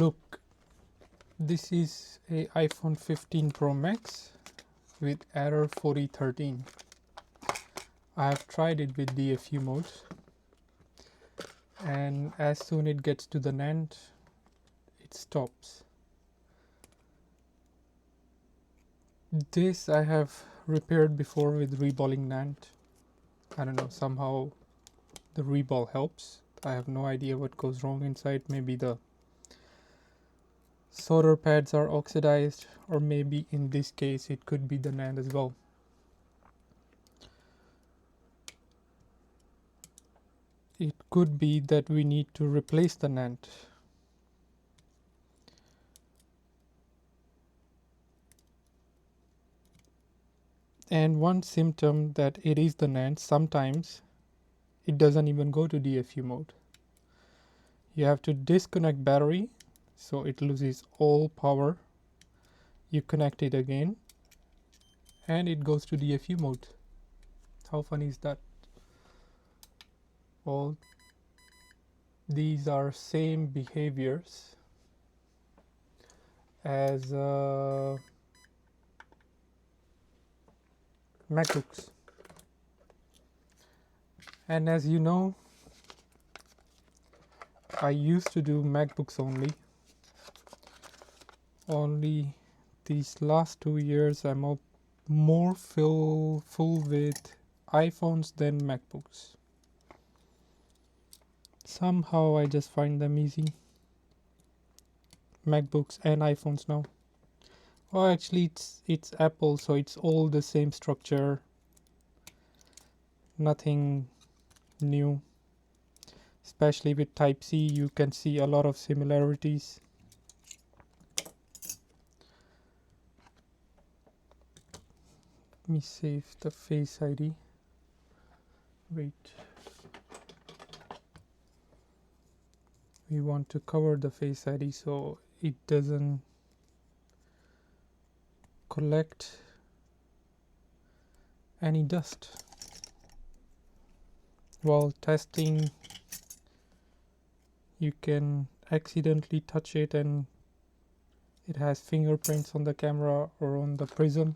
Look, this is a iPhone 15 Pro Max with error 4013. I have tried it with DFU mode, and as soon it gets to the NAND, it stops. This I have repaired before with reballing NAND. I don't know, somehow the reball helps. I have no idea what goes wrong inside. Maybe the solder pads are oxidized, or maybe in this case it could be the NAND as well. It could be that we need to replace the NAND. And one symptom that it is the NAND, sometimes it doesn't even go to DFU mode. You have to disconnect battery, so it loses all power. You connect it again, and it goes to DFU mode. How funny is that? All these are same behaviors as MacBooks. And as you know, I used to do MacBooks only these last 2 years I'm more full with iPhones than MacBooks. Somehow I just find them easy. MacBooks and iPhones now. Oh, actually it's Apple, so it's all the same structure. Nothing new. Especially with Type-C, you can see a lot of similarities. Let me save the Face ID. Wait. We want to cover the Face ID so it doesn't collect any dust. While testing, you can accidentally touch it and it has fingerprints on the camera or on the prism.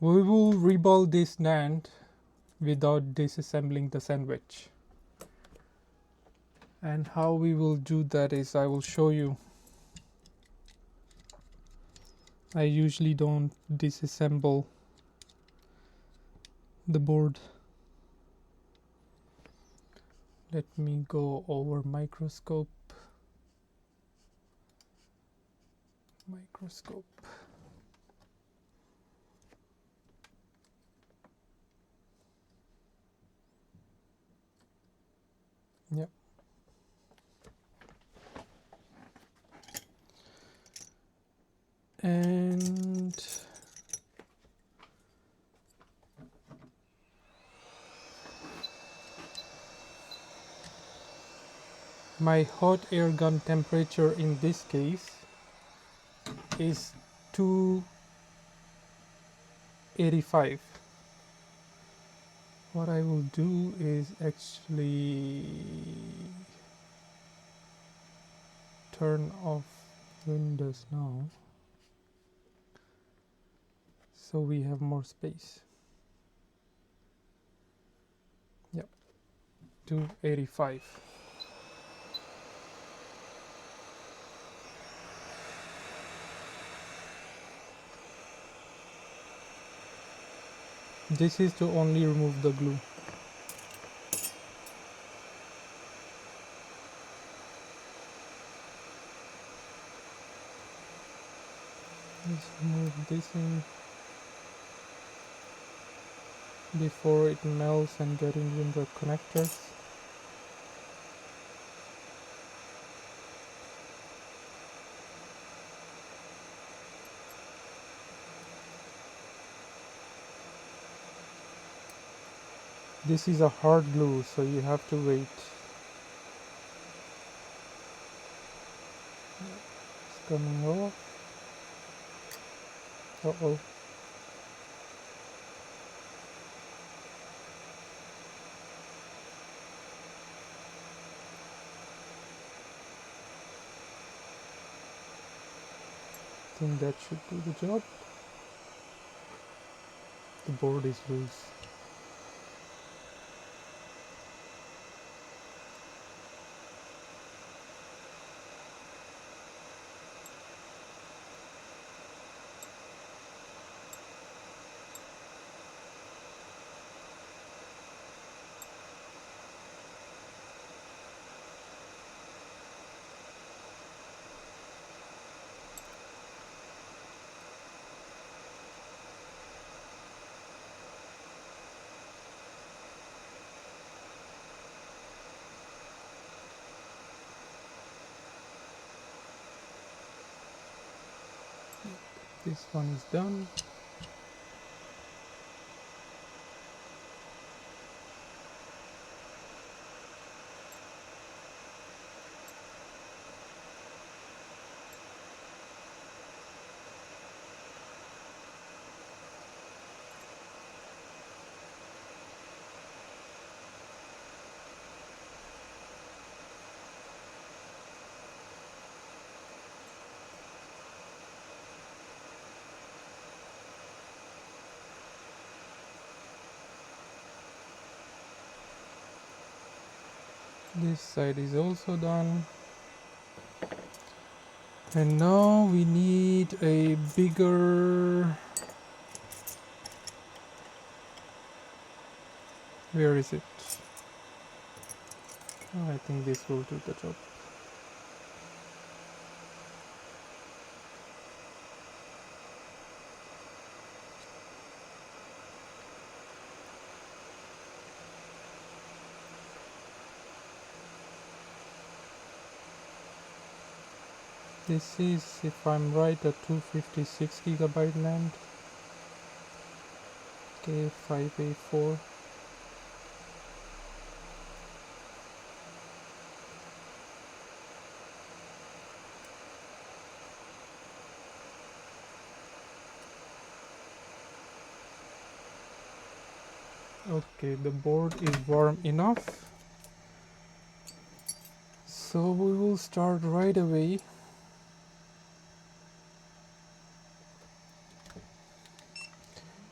We will reball this NAND without disassembling the sandwich. And how we will do that is I will show you. I usually don't disassemble the board. Let me go over microscope. Yep. And my hot air gun temperature in this case is 285. What I will do is actually turn off Windows now so we have more space. Yep, 285. This is to only remove the glue. Let's move this in before it melts and getting in the connectors. This is a hard glue, so you have to wait. It's coming off. Uh-oh. think that should do the job. The board is loose. This one is done. This side is also done. And now we need a bigger... Where is it? Oh, I think this will do the job. This is, if I'm right, a 256 gigabyte NAND. K5A4. Okay, the board is warm enough. So we will start right away.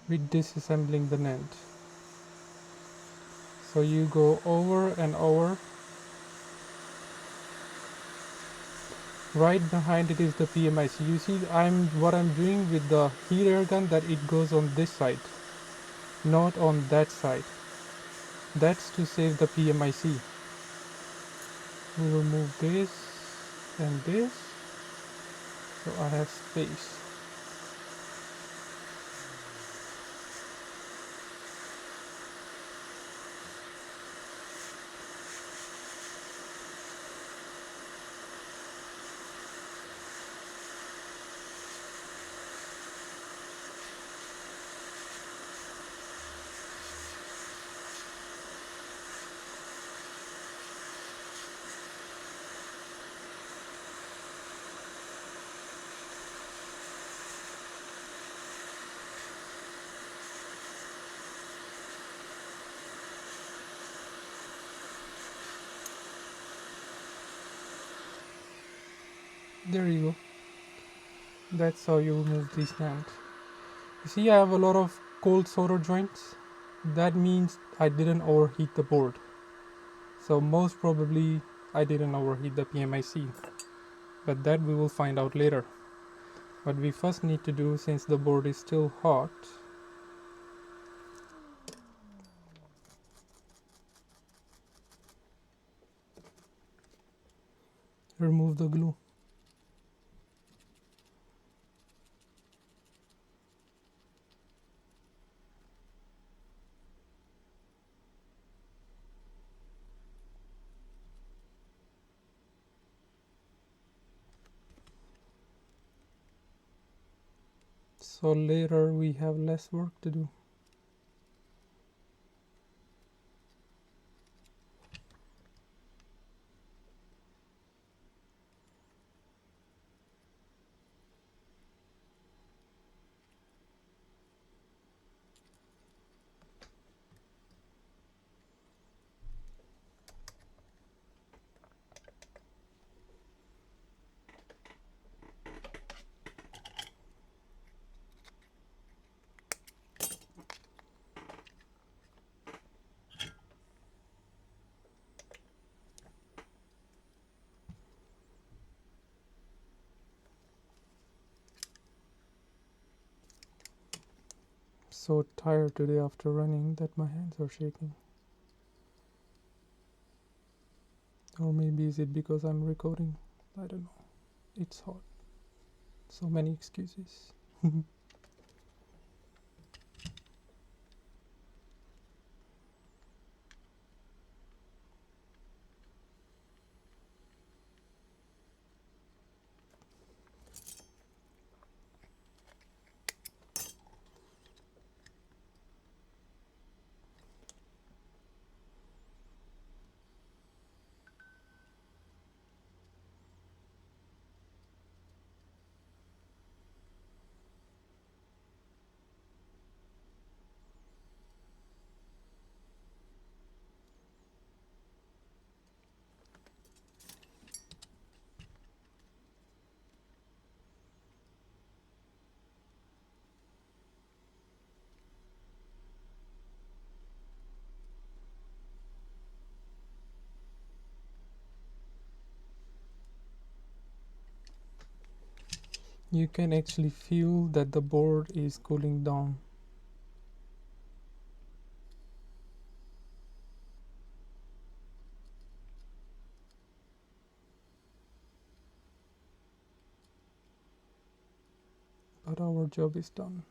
With disassembling the NAND. So you go over and over. Right behind it is the PMIC. You see what I'm doing with the heat air gun, that it goes on this side, not on that side. That's to save the PMIC. We will move this and this, so I have space. There you go. That's how you remove this NAND. You see, I have a lot of cold solder joints. That means I didn't overheat the board. So most probably I didn't overheat the PMIC. But that we will find out later. What we first need to do, since the board is still hot, remove the glue. So later we have less work to do. so tired today after running that my hands are shaking. Or maybe is it because I'm recording? I don't know. It's hot. So many excuses. You can actually feel that the board is cooling down. But our job is done.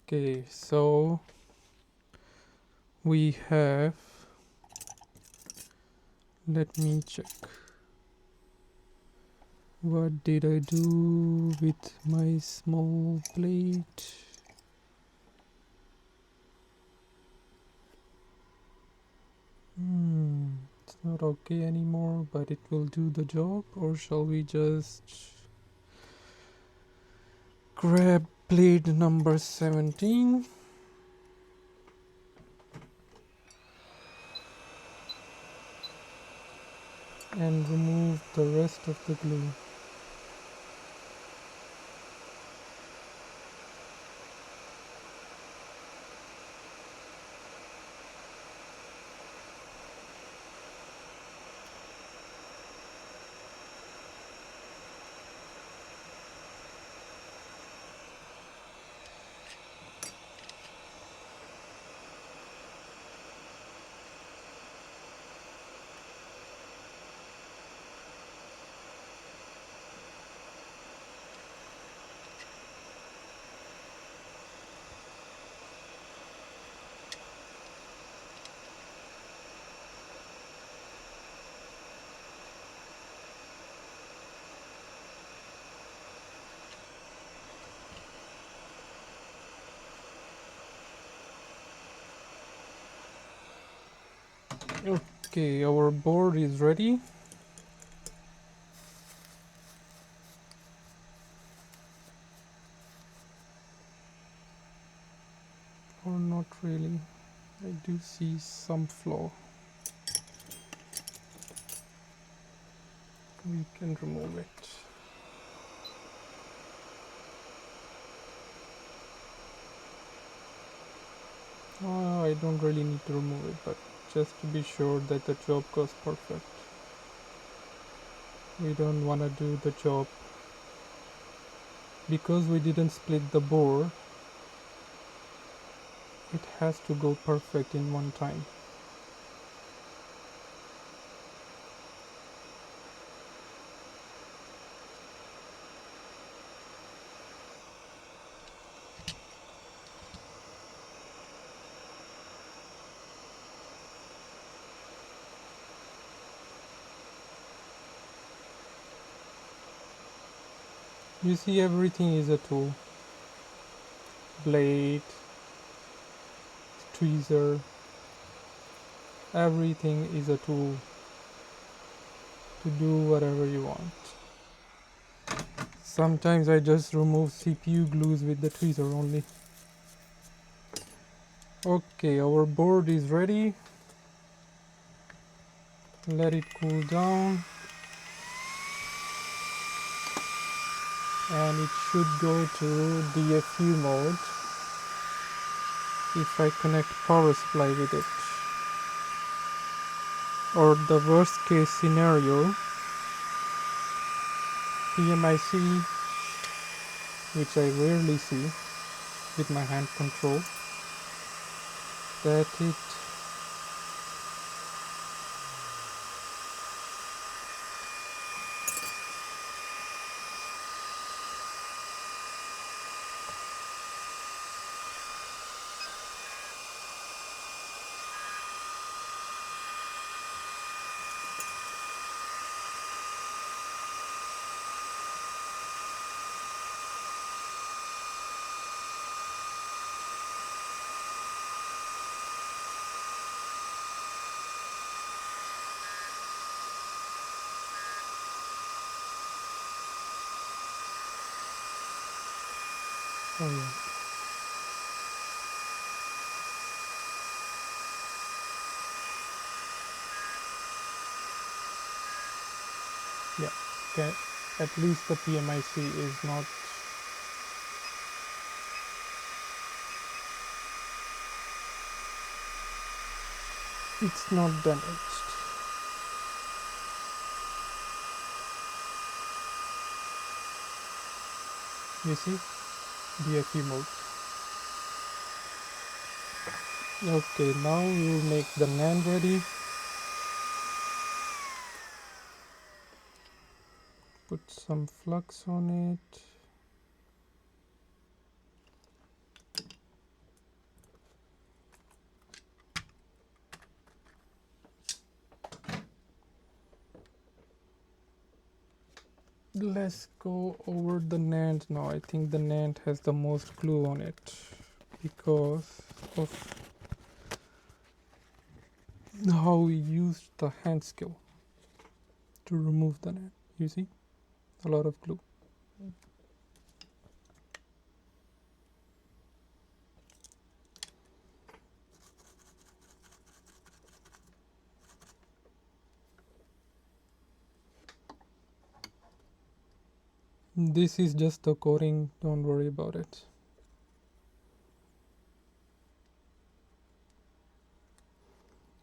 Okay, so we have, let me check. What did I do with my small plate? It's not okay anymore, but it will do the job. Or shall we just grab plate number 17 and remove the rest of the glue? Okay, our board is ready. Or not really. I do see some flaw. We can remove it. I don't really need to remove it, but just to be sure that the job goes perfect. We don't want to do the job because we didn't split the board. It has to go perfect in one time. You see, everything is a tool. Blade, tweezer, everything is a tool to do whatever you want. Sometimes I just remove CPU glues with the tweezer only. Okay, our board is ready. Let it cool down. and it should go to DFU mode if I connect power supply with it. Or the worst case scenario, PMIC, which I rarely see with my hand control, that it oh yeah, okay. At least the PMIC is not, it's not damaged. You see, DFU mode. Okay, now we will make the NAND ready. Put some flux on it. Let's go over the NAND now. I think the NAND has the most glue on it because of how we used the hand skill to remove the NAND. You see, a lot of glue. This is just the coating, don't worry about it.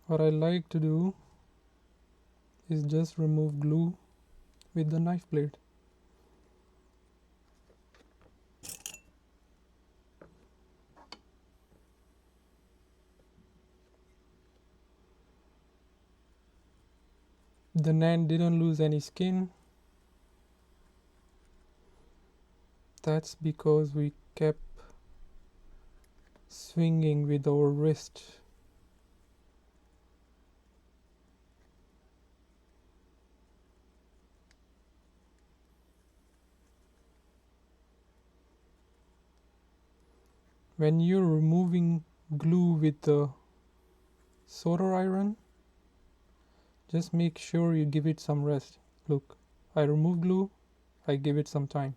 What I like to do is just remove glue with the knife blade. The NAND didn't lose any skin. That's because we kept swinging with our wrist. When you're removing glue with the solder iron, just make sure you give it some rest. Look, I remove glue, I give it some time.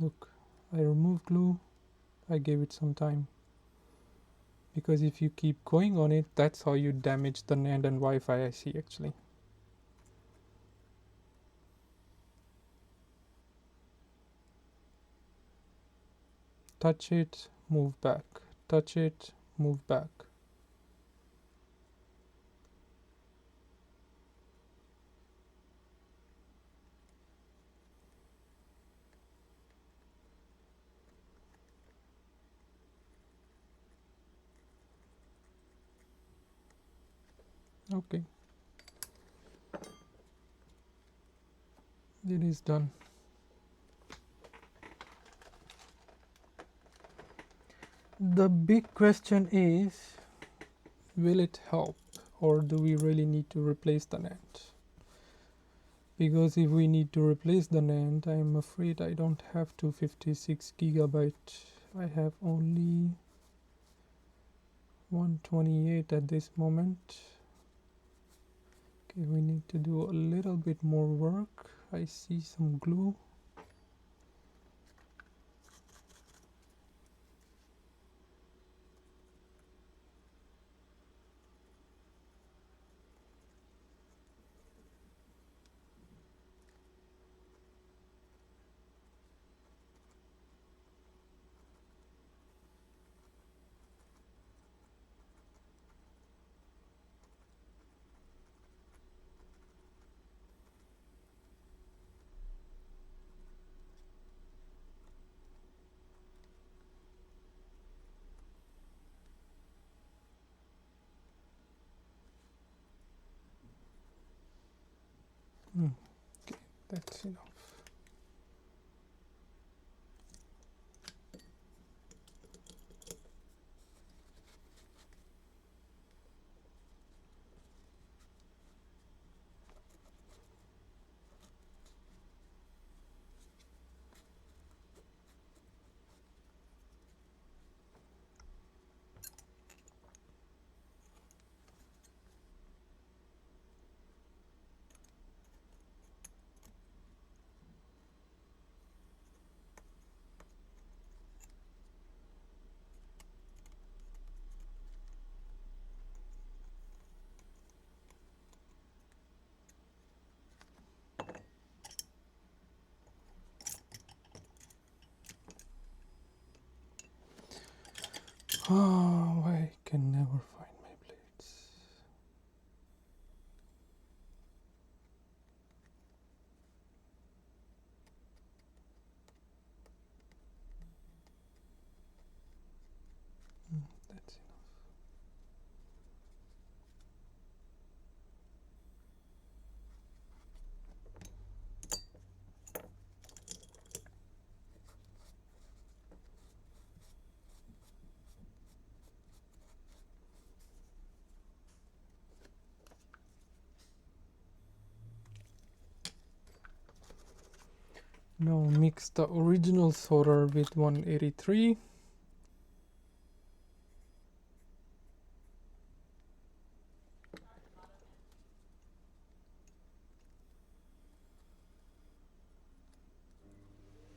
Look, I remove glue, I gave it some time. Because if you keep going on it, that's how you damage the NAND and Wi-Fi IC actually. Touch it, move back. Touch it, move back. Okay. It is done. The big question is, will it help or do we really need to replace the NAND? Because if we need to replace the NAND, I'm afraid I don't have 256 gigabyte. I have only 128 at this moment. Okay, we need to do a little bit more work. I see some glue. That's enough. Oh, I can never find my blades. That's enough. Now mix the original solder with 183.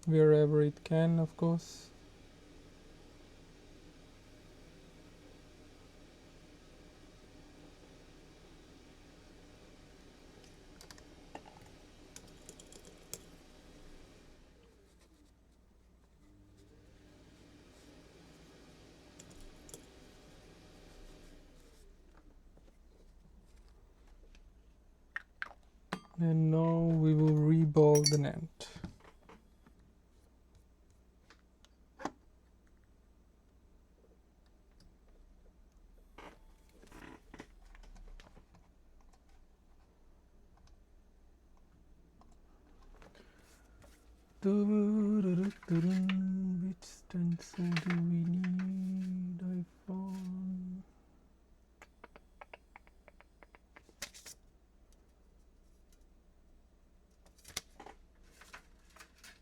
Wherever it can, of course. And now we will reball the NAND. Which stencil do we need? iPhone.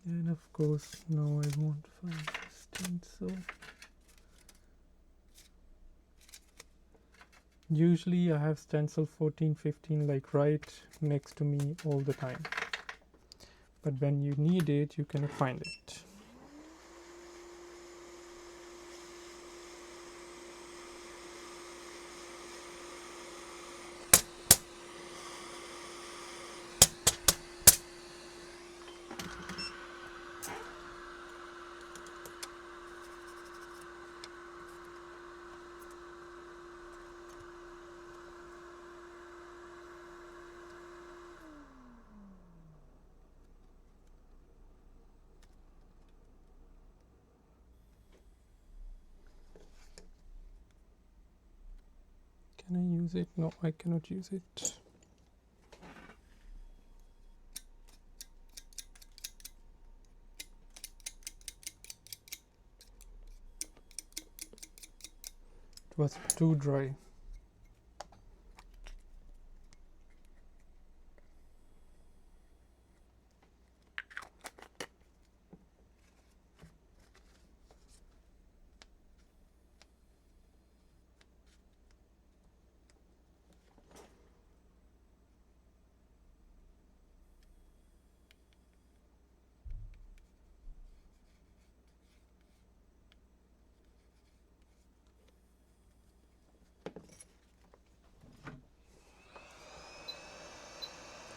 And of course, now I won't find the stencil. Usually I have stencil 1415 like right next to me all the time. But when you need it, you cannot find it. Can I use it? No, I cannot use it. It was too dry.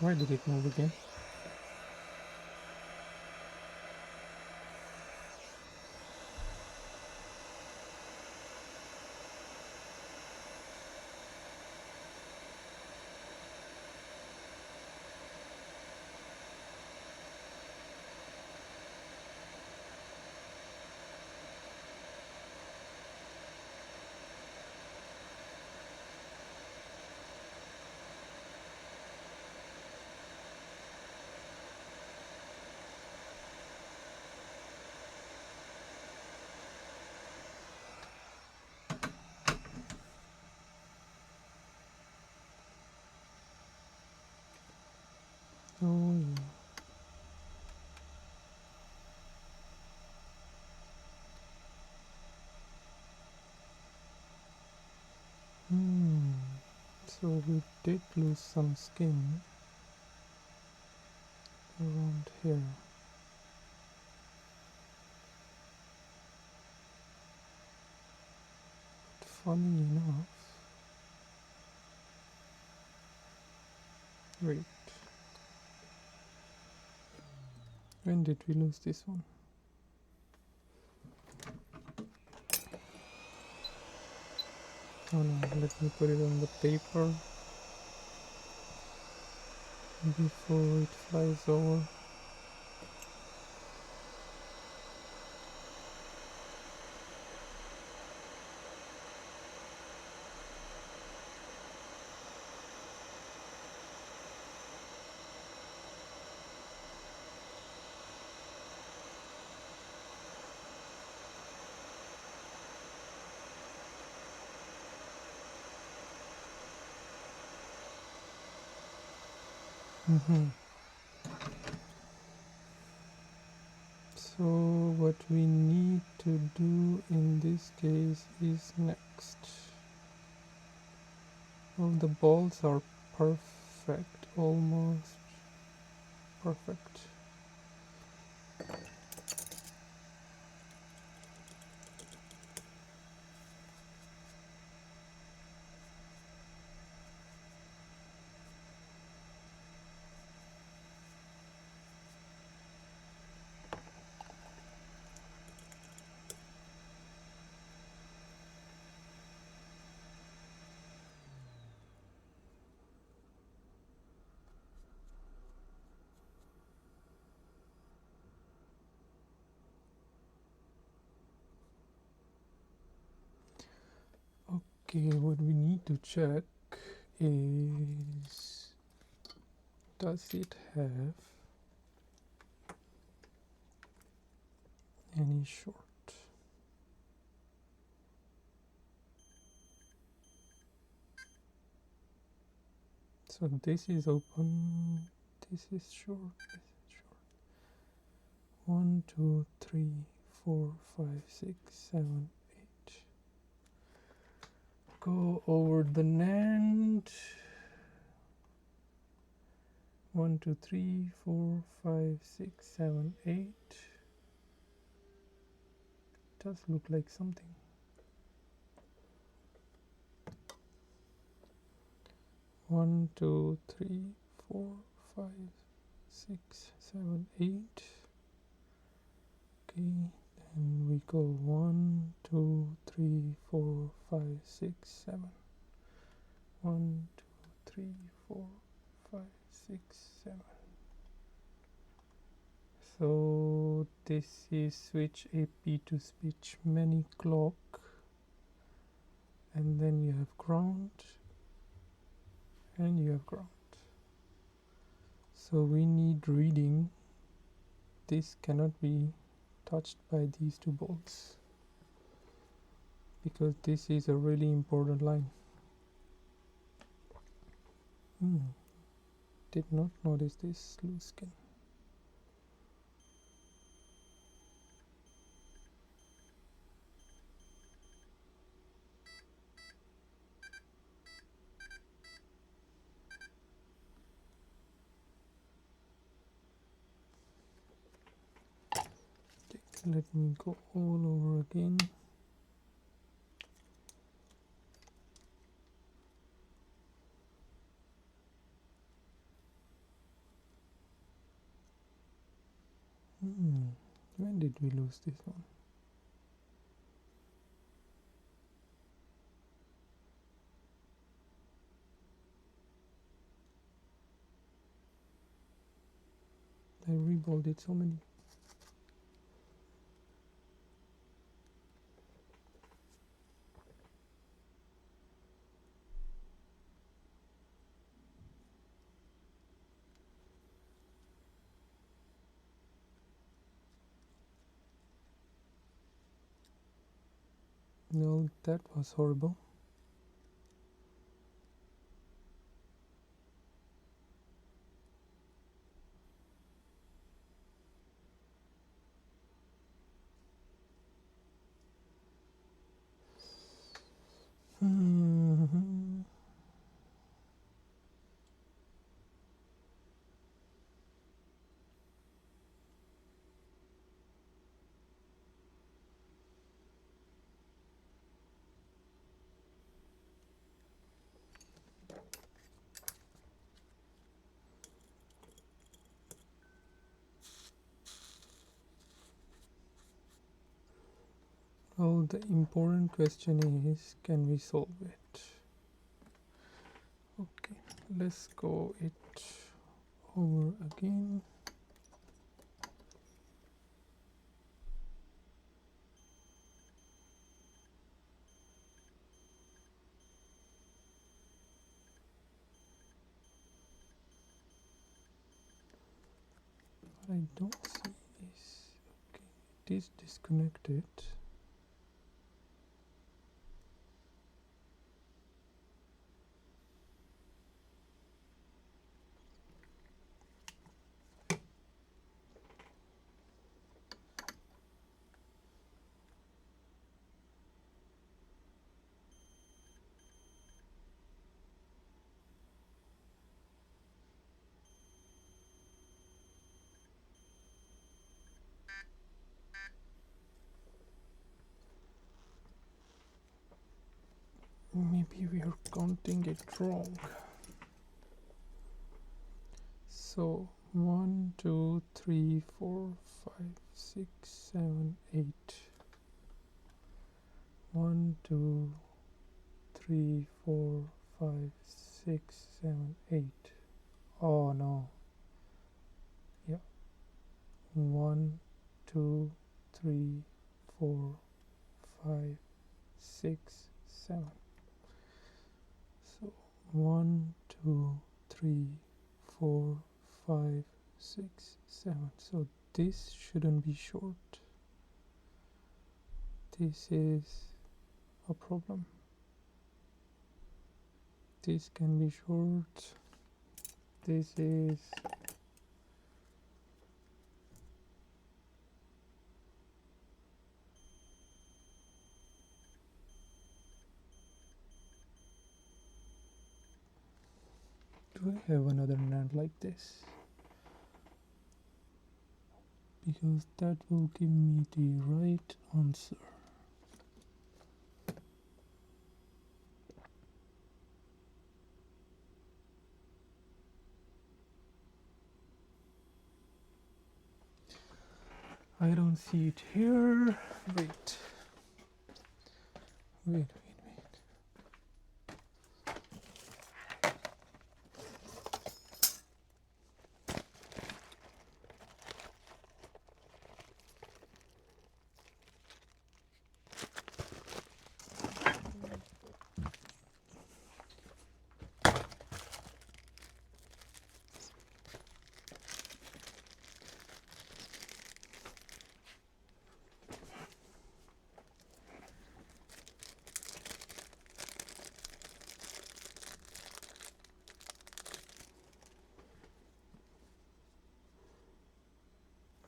Why did it move again? Oh yeah. So we did lose some skin around here. But funny enough, wait, when did we lose this one? Oh no, let me put it on the paper before it flies over. So what we need to do in this case is next. Well, the balls are perfect, almost perfect. Okay, what we need to check is, does it have any short? So this is open, this is short, this is short. 1, 2, 3, 4, 5, 6, 7, 8. Go over the NAND. 1, 2, 3, 4, 5, 6, 7, 8. Does look like something. 1, 2, 3, 4, 5, 6, 7, 8. Okay, then we go 1, 2, 3, 4, 5, 6, 7. 1, 2, 3, 4, 5, 6, 7. So this is switch AP to switch many clock, and then you have ground, and you have ground. So we need reading. This cannot be touched by these two bolts because this is a really important line. Did not notice this loose skin. Let me go all over again. When did we lose this one? I reballed it so many. No, that was horrible. Well, the important question is, can we solve it? Okay, let's go it over again. I don't see this. Okay, it is disconnected. Maybe we are counting it wrong. So 1, 2, 3, 4, 5, 6, 7, 8. 1, 2, 3, 4, 5, 6, 7, 8. Oh no. Yeah. 1, 2, 3, 4, 5, 6, 7. So 1, 2, 3, 4, 5, 6, 7. So this shouldn't be short. This is a problem. This can be short. This is do I have another NAND like this? Because that will give me the right answer. I don't see it here. Wait. Wait.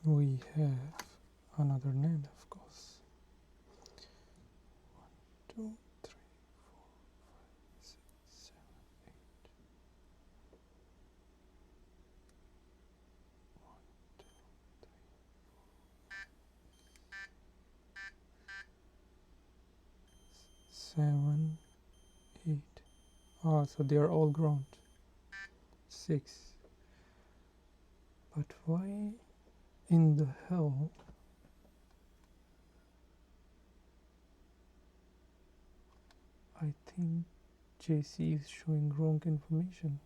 'We have another NAND, of course. 1, 2, 3, 4, 5, 6, 7, 8. 1, 2, 7, 8. Ah, so they are all ground. 6. But why in the hell I think JC is showing wrong information?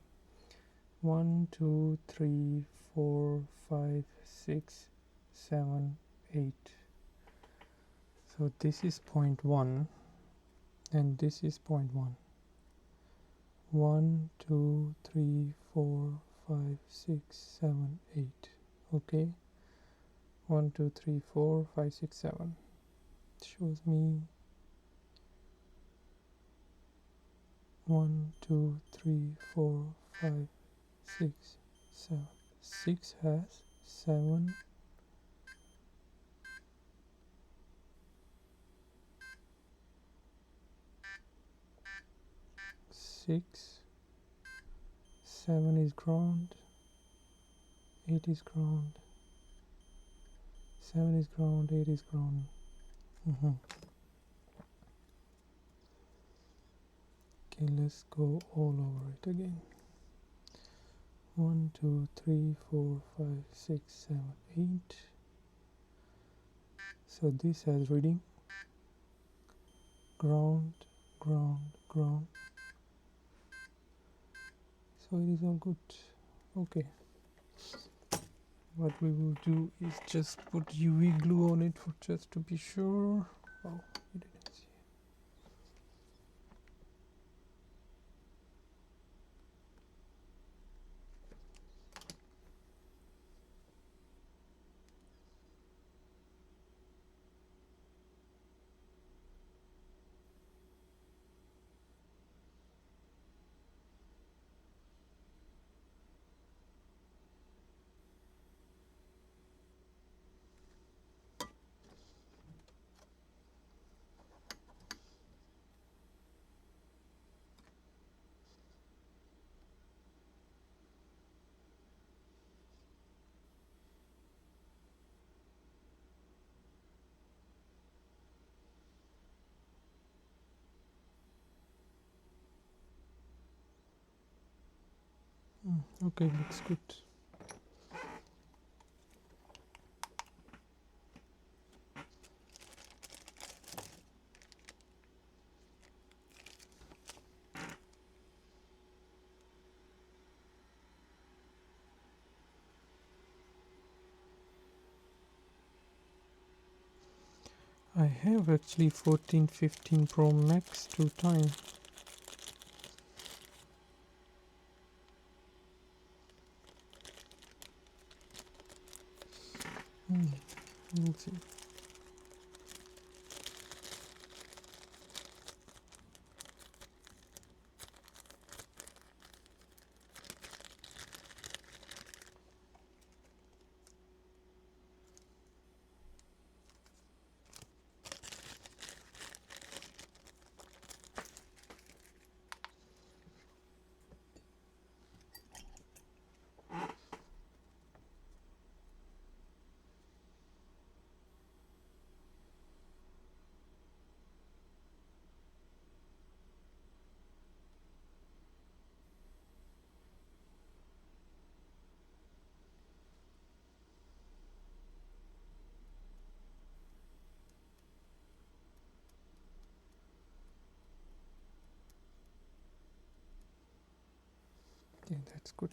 1, 2, 3, 4, 5, 6, 7, 8. So this is 0.1 and this is 0.1. 1, 2, 3, 4, 5, 6, 7, 8. Okay. 1, 2, 3, 4, 5, 6, 7. It shows me 1, 2, 3, 4, 5, 6, 7. 6 has 7. 6, 7 is ground, 8 is ground, 7 is ground, 8 is ground. Okay, let's go all over it again. 1, 2, 3, 4, 5, 6, 7, 8. So this has reading ground, ground, ground. So it is all good. Okay. What we will do is just put UV glue on it for just to be sure. Oh, you didn't see okay, looks good. I have actually 14, 15 Pro Max 2 times. We'll see. Okay, that's good.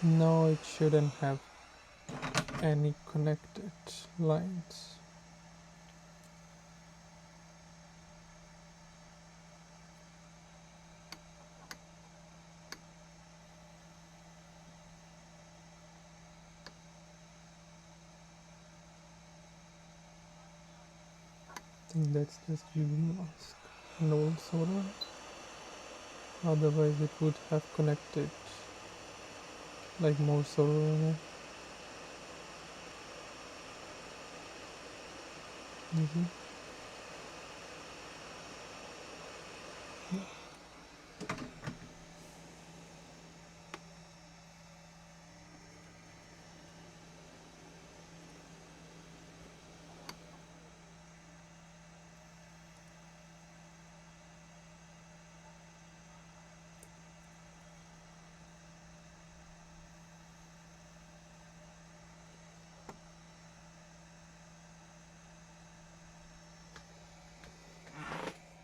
No, it shouldn't have any connected lines. I think that's just UV mask and old solder. Otherwise it would have connected like more solder in it. Mm-hmm.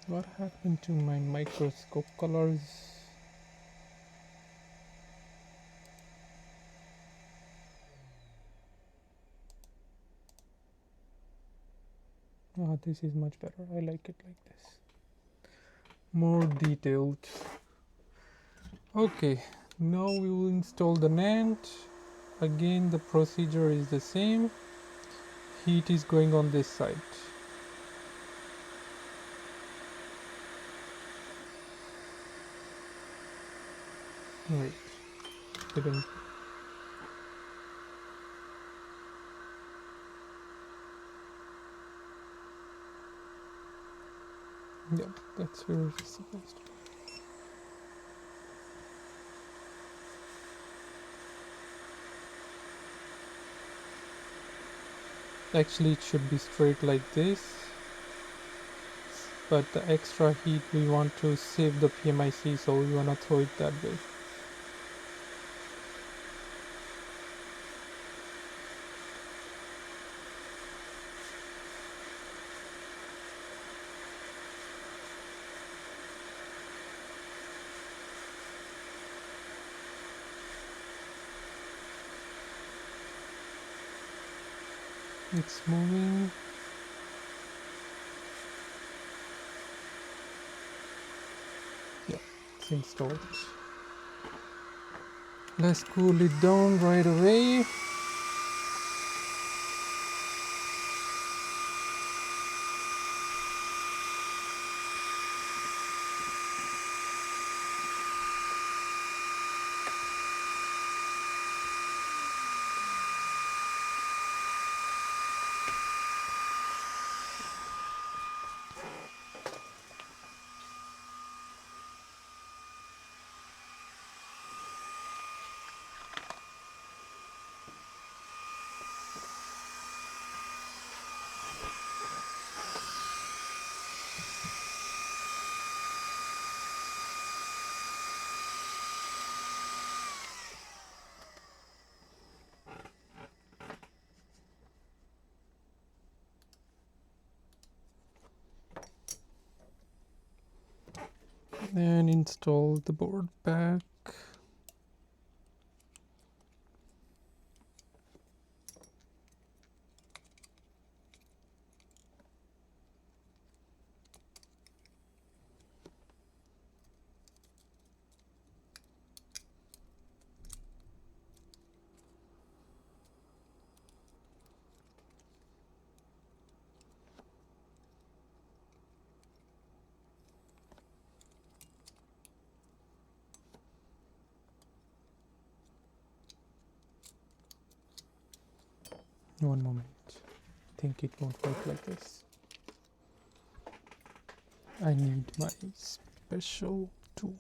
What happened to my microscope colors? Ah, this is much better. I like it like this. More detailed. Okay, now we will install the NAND. Again, the procedure is the same. Heat is going on this side. Wait, didn't. Yeah, that's where it's supposed to be. Actually, it should be straight like this, but the extra heat we want to save the PMIC, so we want to throw it that way. It's moving. Yeah, it's installed. Let's cool it down right away. And install the board back. One moment. I think it won't work like this. I need my special tool.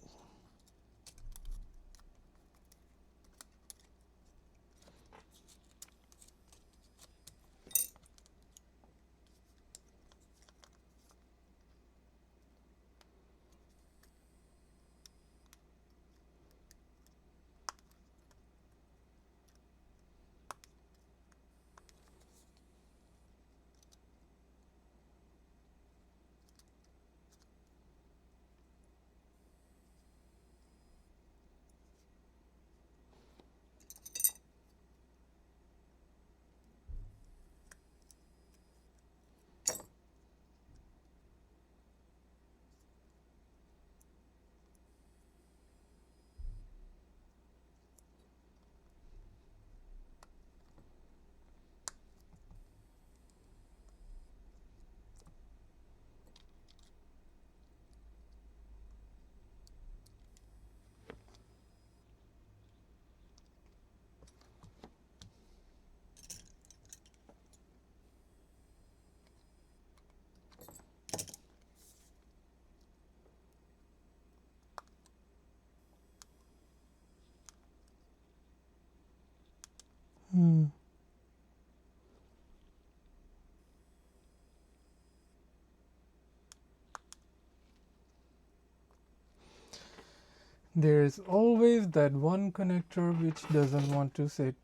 There's always that one connector which doesn't want to sit.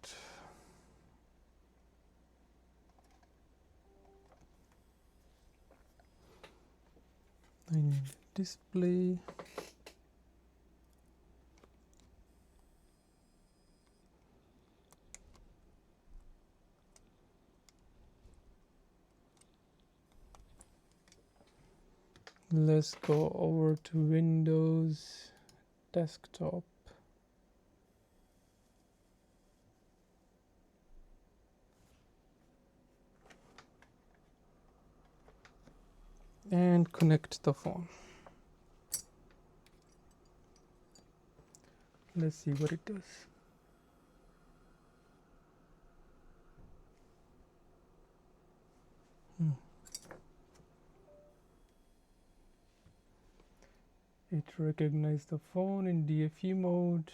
I need display. Let's go over to Windows Desktop. And connect the phone. Let's see what it does. It recognized the phone in DFU mode.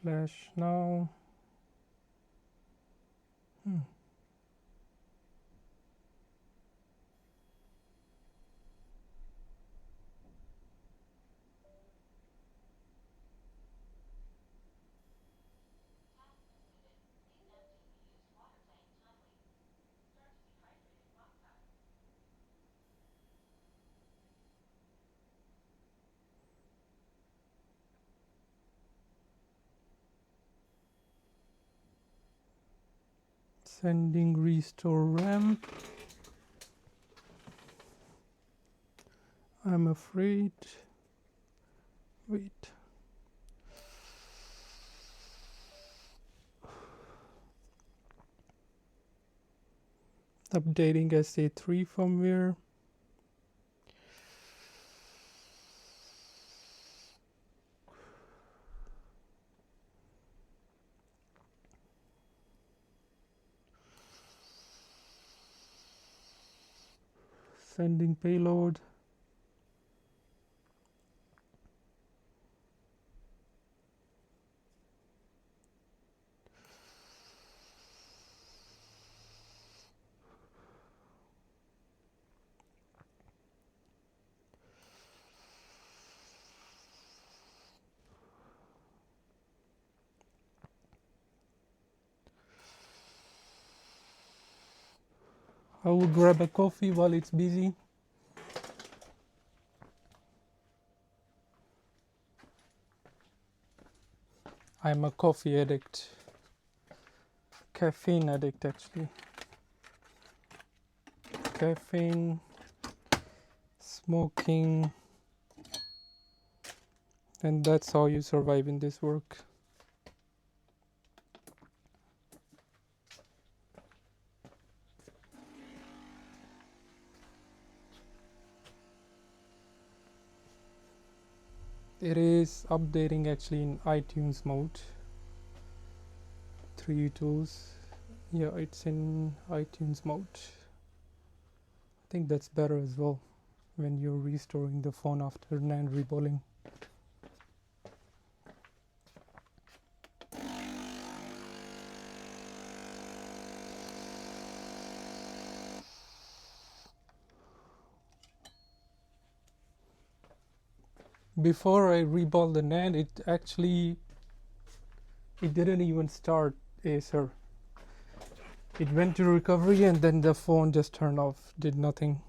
Flash now. Sending restore RAM. I'm afraid. Wait. Updating SA3 firmware. Sending payload. I will grab a coffee while it's busy. I'm a coffee addict. Caffeine addict, actually. Caffeine, smoking, and that's how you survive in this work. It is updating actually in iTunes mode. 3 tools. Yeah, it's in iTunes mode. I think that's better as well when you're restoring the phone after NAND reballing. Before I reballed the NAND, it didn't even start Acer. It went to recovery and then the phone just turned off, did nothing.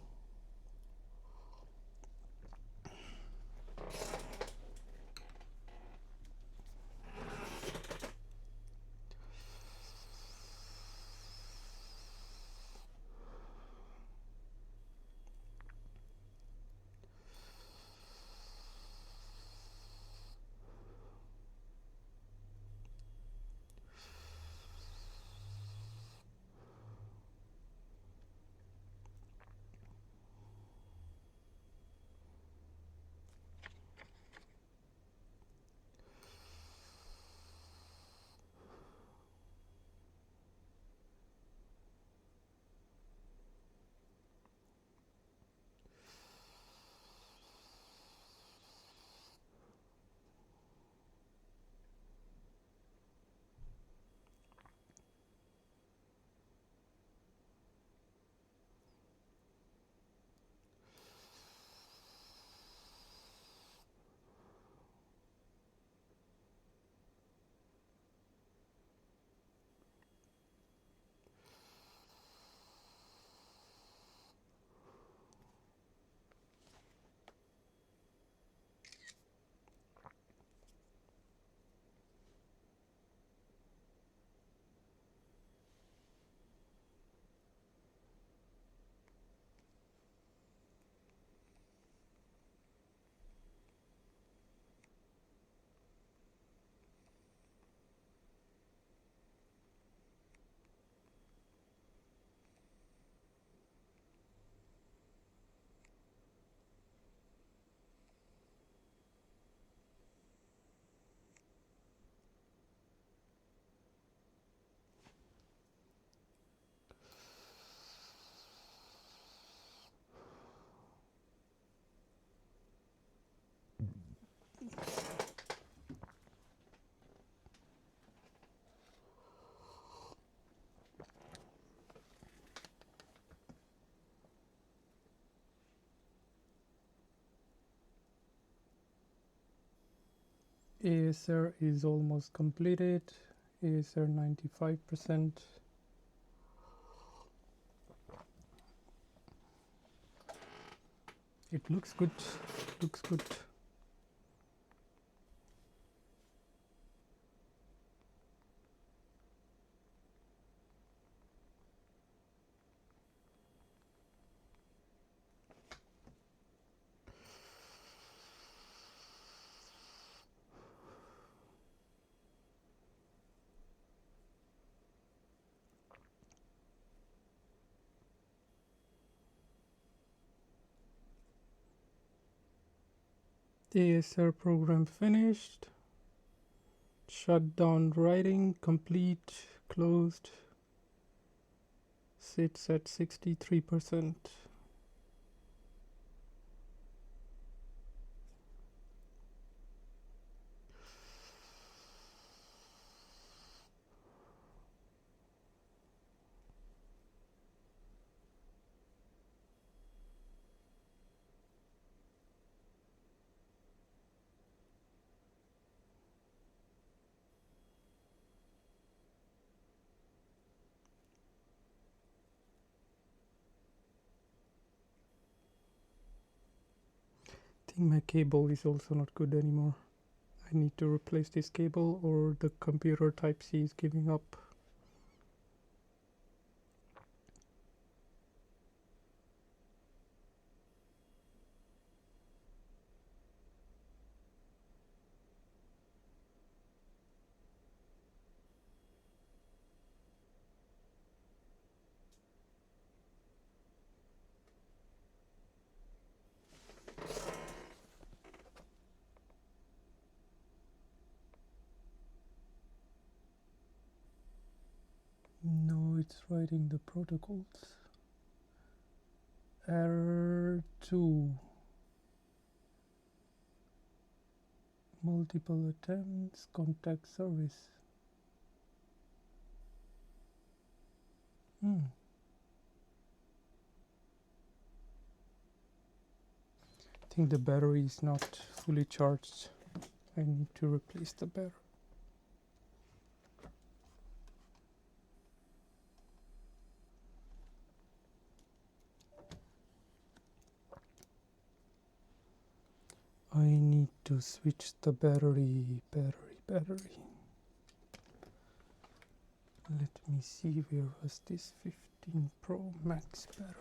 ASR is almost completed. ASR 95%. It looks good. Looks good. ASR program finished. Shutdown writing complete. Closed. Sits at 63%. I think my cable is also not good anymore. I need to replace this cable or the computer type C is giving up. No, it's writing the protocols. Error 2. Multiple attempts, contact service. I think the battery is not fully charged. I need to replace the battery. I need to switch the battery. Let me see, where was this 15 Pro Max battery?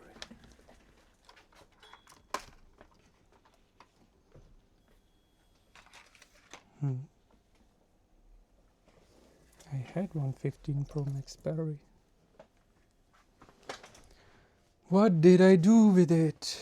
I had one 15 Pro Max battery. What did I do with it?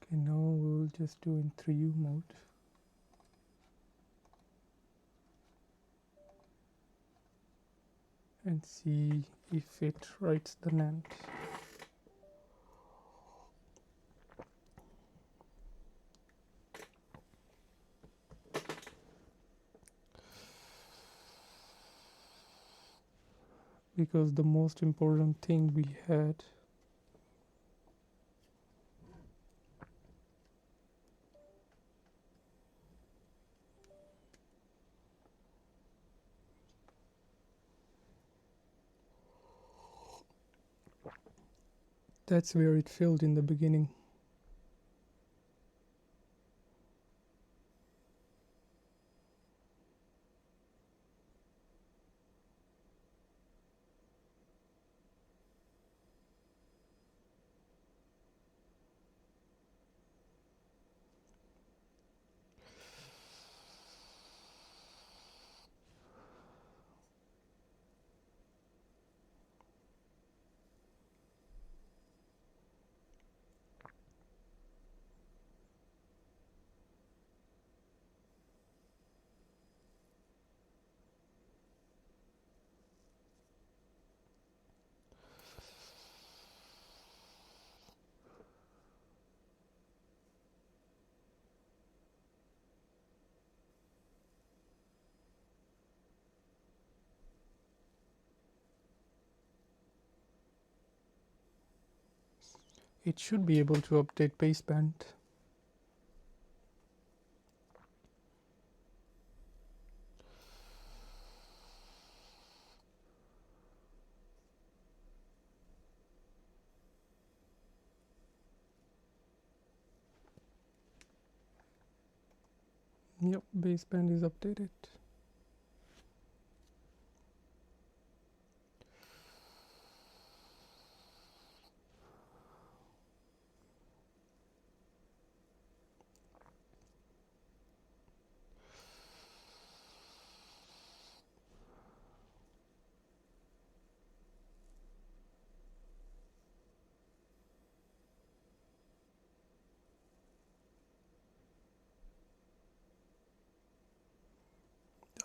Okay, now we'll just do in 3U mode. And see if it writes the NAND. Because the most important thing we had That's where it failed in the beginning. It should be able to update baseband. Yep, baseband is updated.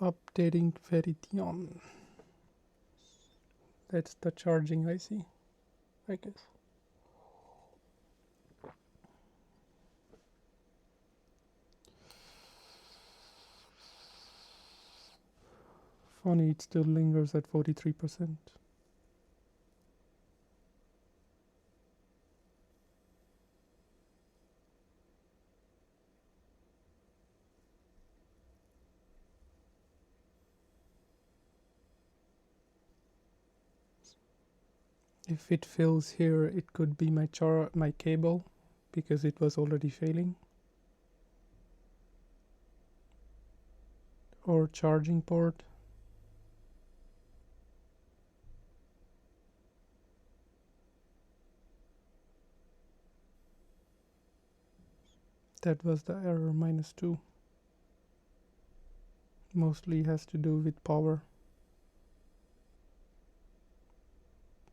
Updating Veridion. That's the charging IC, I guess. Funny, it still lingers at 43%. If it fails here, it could be my cable, because it was already failing. Or charging port. That was the error, -2. Mostly has to do with power.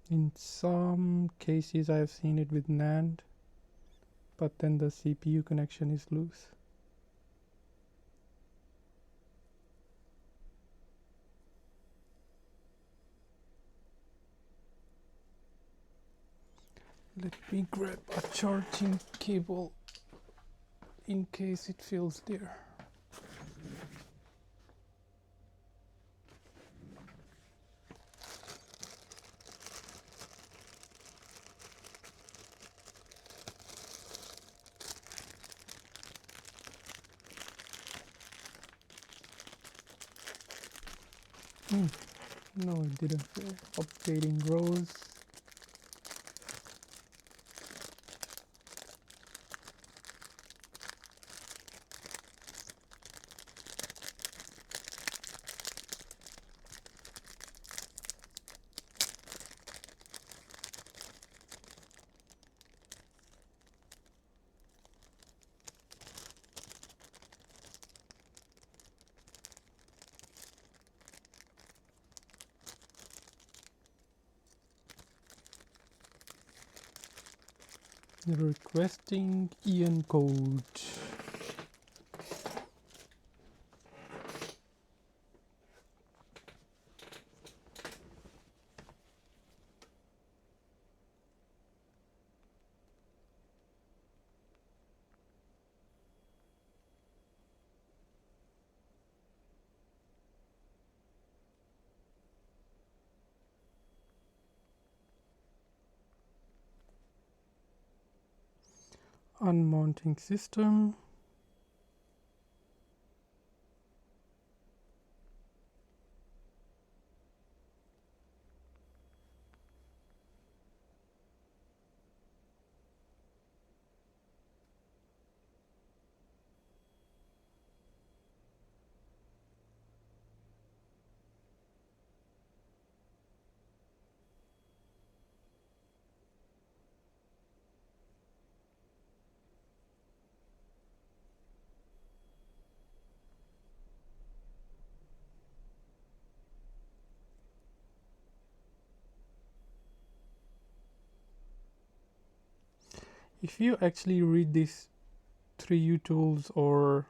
In some cases I have seen it with NAND, but then the CPU connection is loose. Let me grab a charging cable in case it fails there. No, it didn't fail. Updating rows. Requesting EN code. Unmounting system. If you actually read these 3U tools or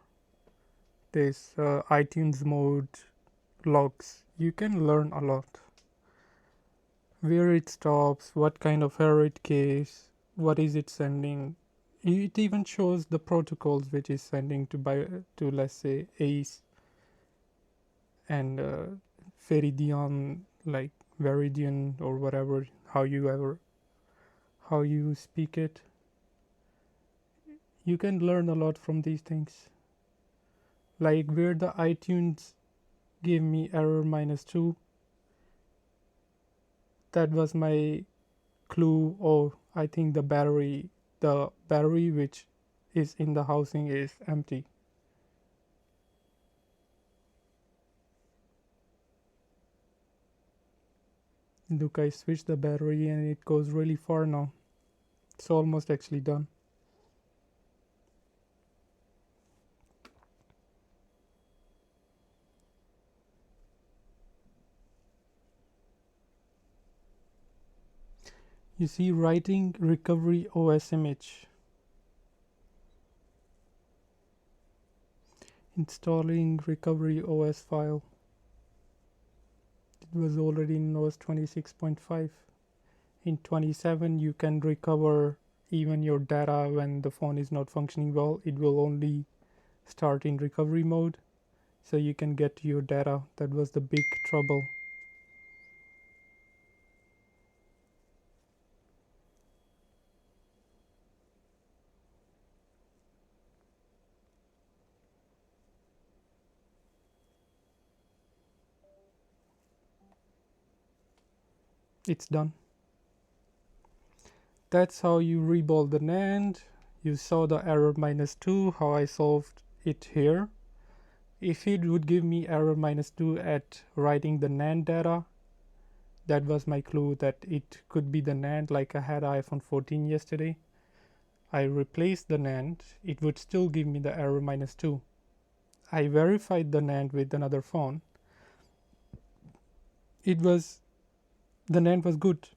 this iTunes mode logs, you can learn a lot. Where it stops, what kind of error it gives, what is it sending. It even shows the protocols which is sending to let's say ACE and Veridian, like Veridian or whatever, how you speak it. You can learn a lot from these things. Like where the iTunes gave me error -2, that was my clue. Oh, I think the battery which is in the housing is empty. Look, I switched the battery and it goes really far now. It's almost actually done. You see, writing recovery OS image, installing recovery OS file. It was already in OS 26.5. In 27 you can recover even your data when the phone is not functioning well. It will only start in recovery mode, so you can get to your data. That was the big trouble. It's done. That's how you reball the NAND. You saw the error -2, how I solved it here. If it would give me error -2 at writing the NAND data, that was my clue that it could be the NAND. Like I had iPhone 14 yesterday. I replaced the NAND, it would still give me the error -2. I verified the NAND with another phone. The NAND was good.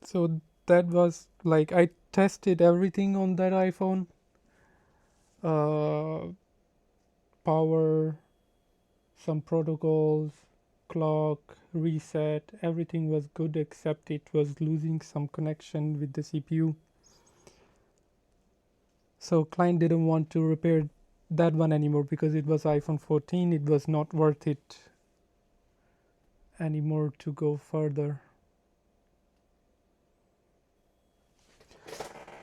So that was like, I tested everything on that iPhone. Power, some protocols, clock, reset, everything was good except it was losing some connection with the CPU. So client didn't want to repair that one anymore because it was iPhone 14. It was not worth it anymore to go further.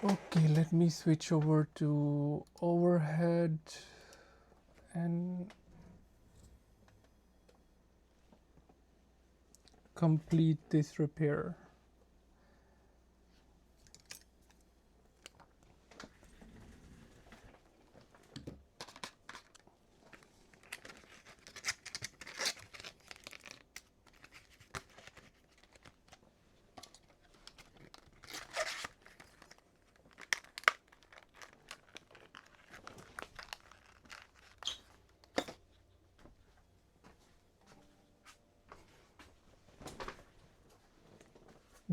Okay, let me switch over to overhead and complete this repair.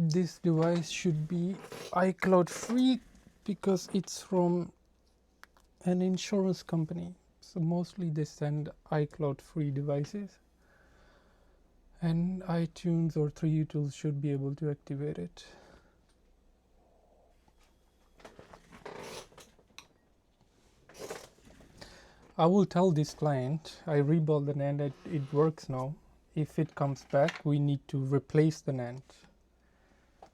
This device should be iCloud free because it's from an insurance company. So mostly they send iCloud free devices, and iTunes or 3U tools should be able to activate it. I will tell this client I reballed the NAND, it works now. If it comes back, we need to replace the NAND.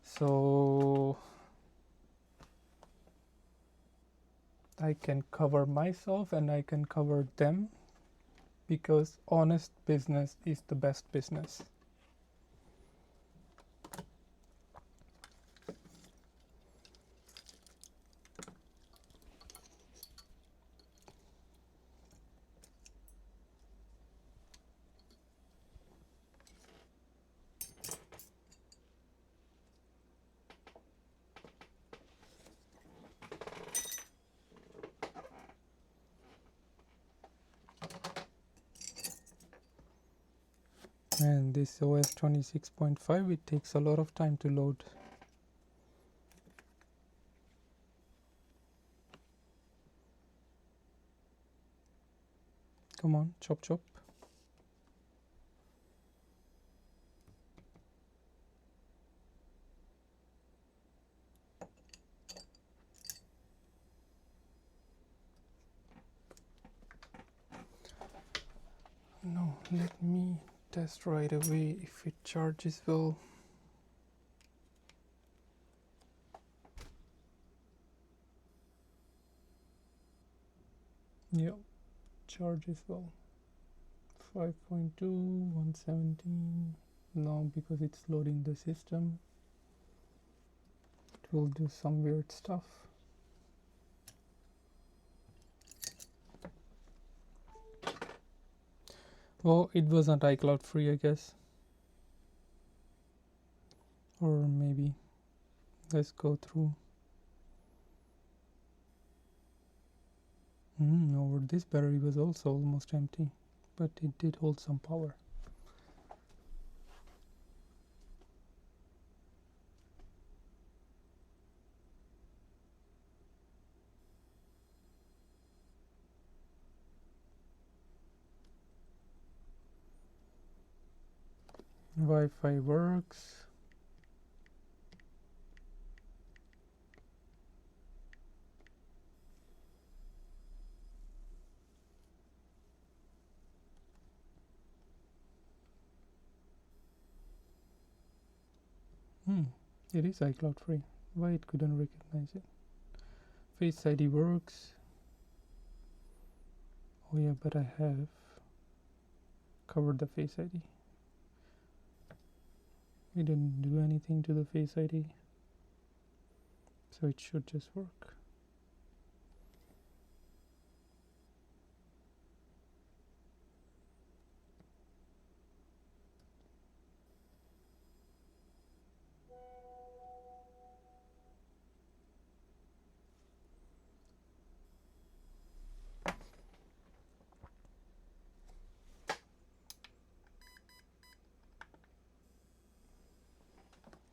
So I can cover myself and I can cover them, because honest business is the best business. And this OS 26.5, it takes a lot of time to load. Come on, chop chop. No, let me test right away if it charges well. Yeah, charges well. 5.2, 117. No, because it's loading the system, it will do some weird stuff. Oh, it wasn't iCloud free, I guess. Or maybe. Let's go through. Over this battery was also almost empty, but it did hold some power. Wi-Fi works. It is iCloud free. Why it couldn't recognize it? Face ID works. Oh yeah, but I have covered the Face ID. We didn't do anything to the Face ID, so it should just work.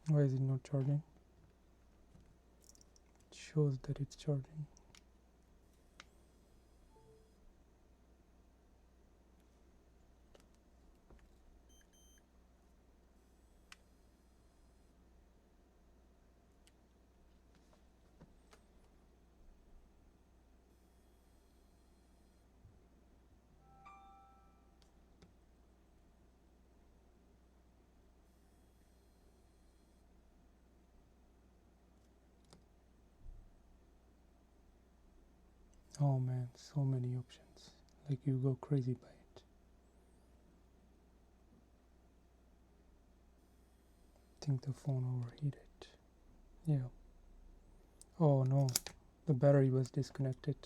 Why is it not charging? It shows that it's charging. Oh man, so many options. Like you go crazy by it. I think the phone overheated. Yeah. Oh no, the battery was disconnected.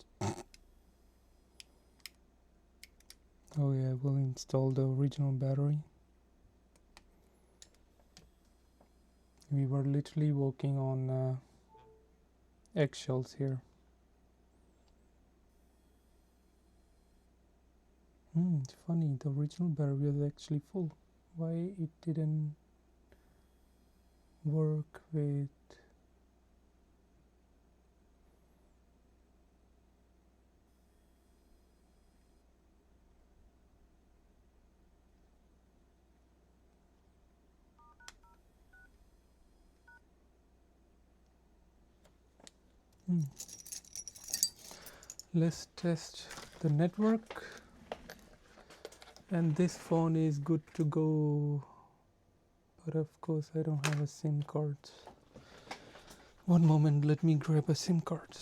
Oh yeah, we'll install the original battery. We were literally walking on eggshells here. It's funny, the original battery was actually full. Why it didn't work with... Let's test the network. And this phone is good to go, but of course I don't have a SIM card. One moment, let me grab a SIM card.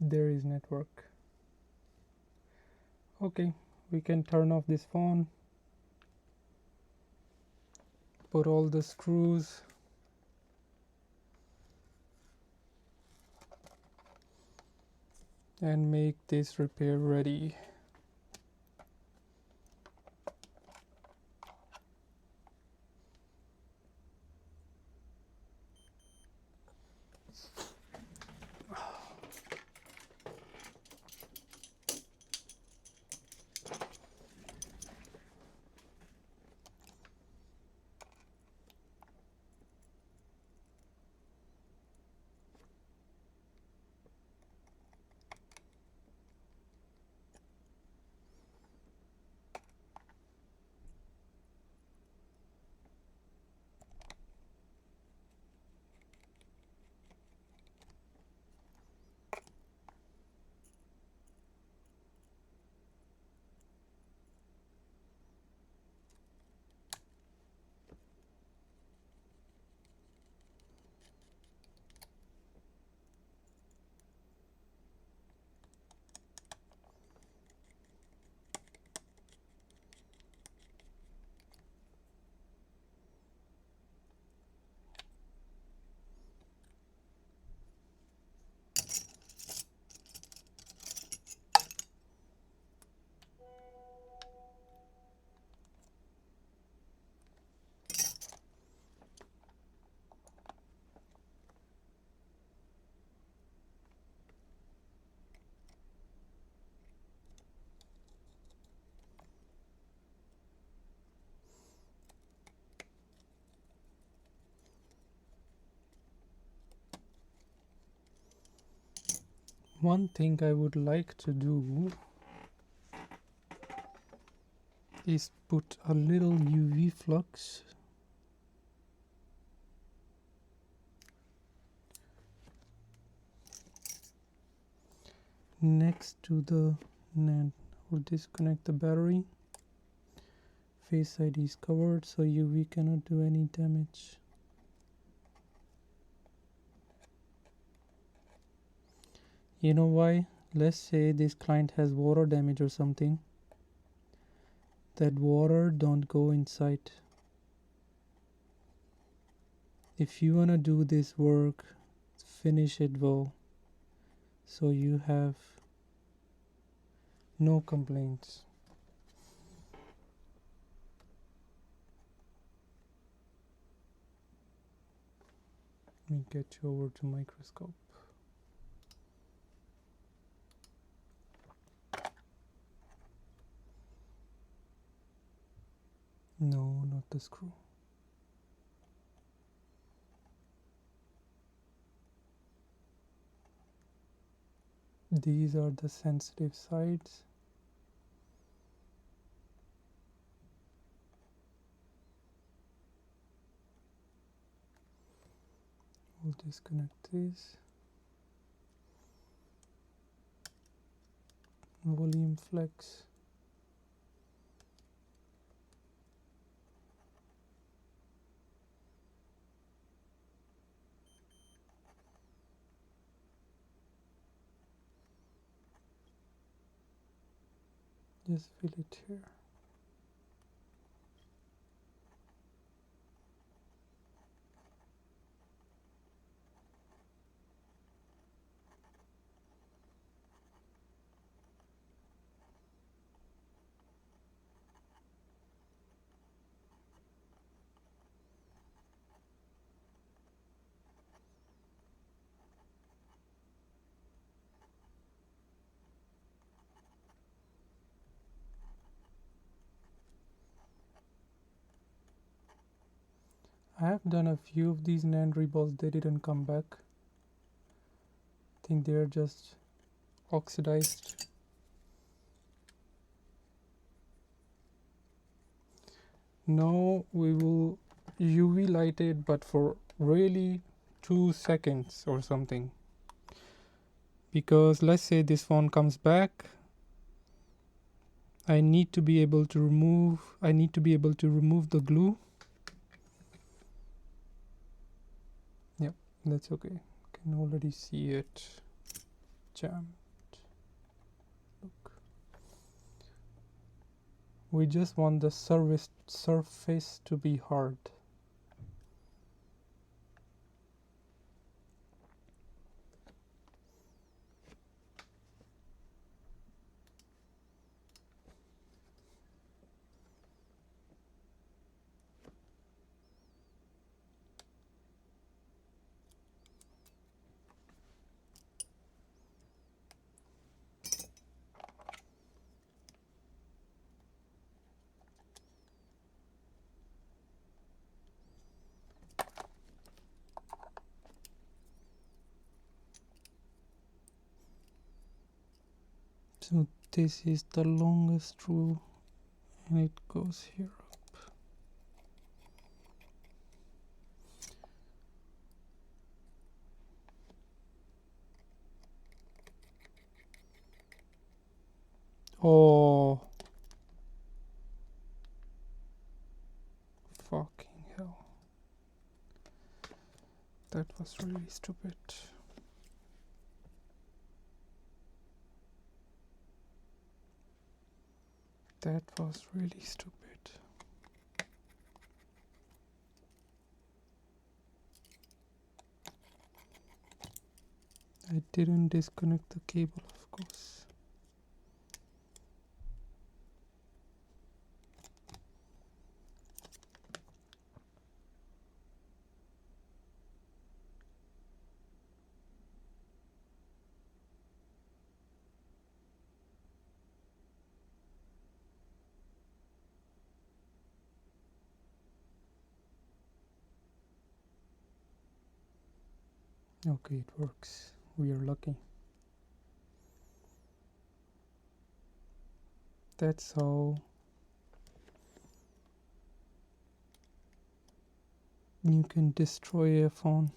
There is network. Okay, we can turn off this phone. put all the screws and make this repair ready. One thing I would like to do is put a little UV flux next to the NAND. We'll disconnect the battery. Face ID is covered, so UV cannot do any damage. You know why? Let's say this client has water damage or something. That water don't go inside. If you wanna do this work, finish it well, so you have no complaints. Let me get you over to microscope. No, not the screw. These are the sensitive sides. We'll disconnect this. Volume flex. Just fill it here. I have done a few of these NAND reballs, they didn't come back. I think they're just oxidized. Now we will UV light it, but for really 2 seconds or something. Because let's say this phone comes back, I need to be able to remove the glue. Yep, that's okay. Can already see it jammed. Look. We just want the surface to be hard. So this is the longest rule, and it goes here up. Oh, fucking hell. That was really stupid. That was really stupid. I didn't disconnect the cable, of course. Okay, it works. We are lucky. That's how you can destroy a phone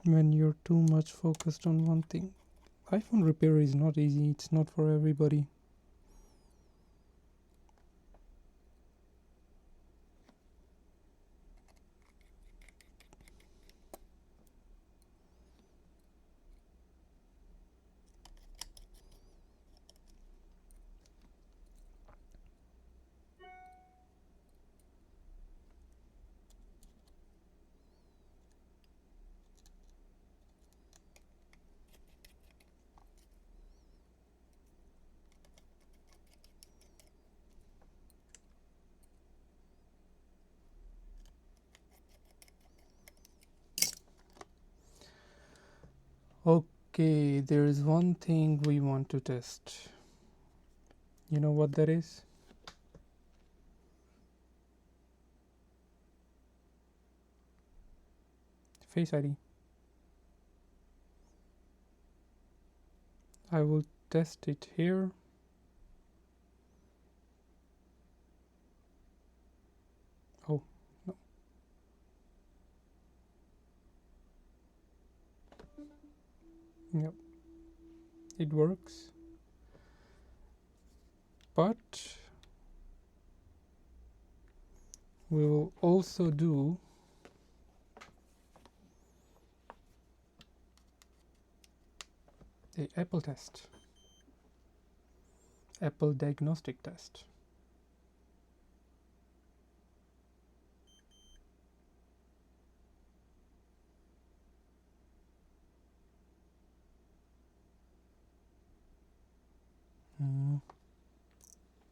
when you're too much focused on one thing. iPhone repair is not easy, it's not for everybody. Okay, there is one thing we want to test. You know what that is? Face ID. I will test it here. Oh, no. Yep. It works. But we will also do a Apple test. Apple diagnostic test.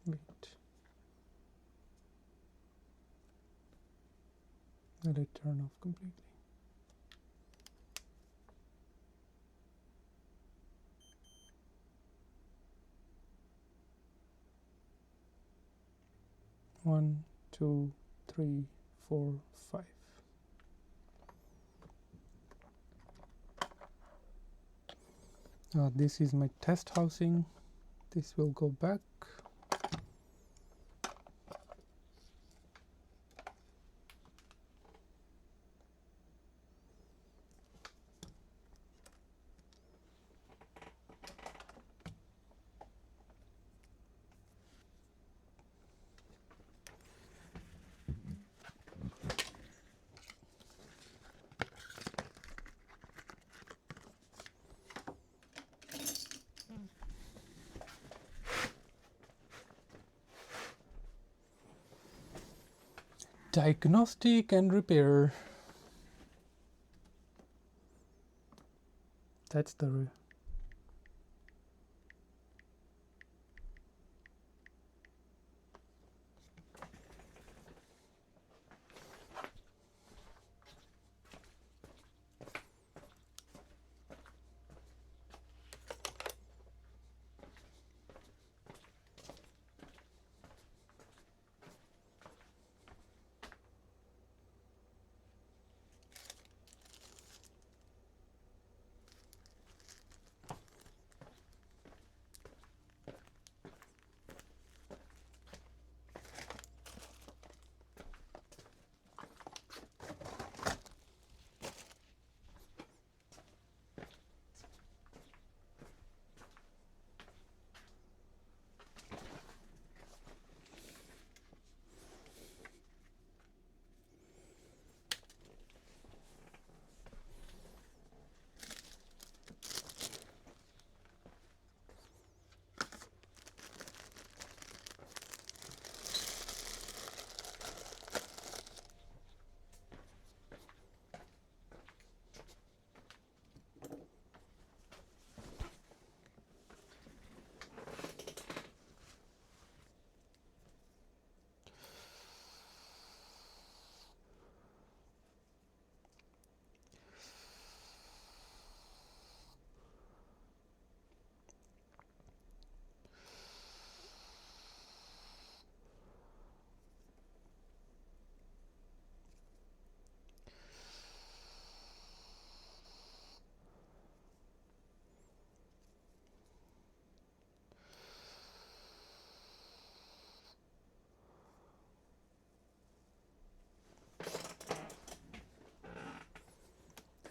Wait. Let it turn off completely. One, two, three, four, five. This is my test housing. This will go back. Diagnostic and repair. That's the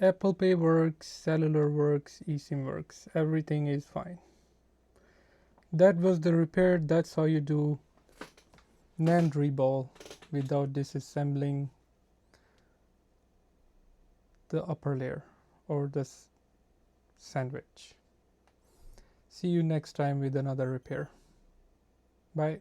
Apple Pay works, cellular works, eSIM works, everything is fine. That was the repair. That's how you do NAND Reball without disassembling the upper layer or the sandwich. See you next time with another repair. Bye.